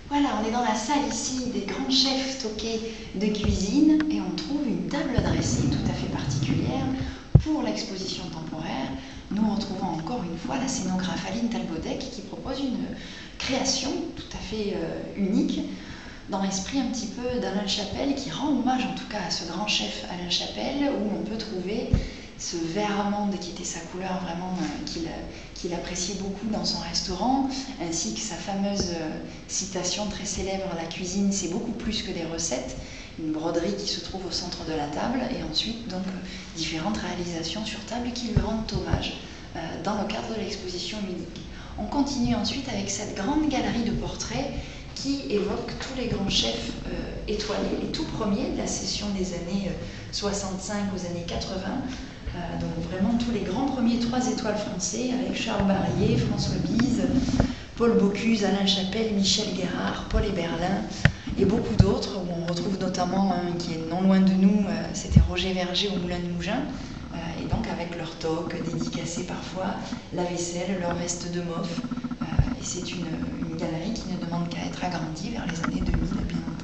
Voilà, on est dans la salle ici des grands chefs toqués de cuisine et on trouve une table dressée tout à fait particulière pour l'exposition temporaire. Nous retrouvons encore une fois la scénographe Aline Talbodec qui propose une création tout à fait unique dans l'esprit un petit peu d'Alain Chapelle, qui rend hommage en tout cas à ce grand chef Alain Chapelle, où on peut trouver ce vert amande qui était sa couleur vraiment qu'il appréciait beaucoup dans son restaurant, ainsi que sa fameuse citation très célèbre: la cuisine c'est beaucoup plus que des recettes, une broderie qui se trouve au centre de la table, et ensuite donc différentes réalisations sur table qui lui rendent hommage dans le cadre de l'exposition unique. On continue ensuite avec cette grande galerie de portraits qui évoque tous les grands chefs étoilés, les tout premiers de la session des années 65 aux années 80, donc vraiment tous les grands premiers 3 étoiles français, avec Charles Barrier, François Bise, Paul Bocuse, Alain Chapelle, Michel Guérard, Paul Héberlin et beaucoup d'autres, où on retrouve notamment un qui est non loin de nous, c'était Roger Verger au Moulin de Mougins, et donc avec leur toque dédicacée parfois, la vaisselle, leur veste de mof. Et c'est une galerie qui ne demande qu'à être agrandie vers les années 2000, bien entendu.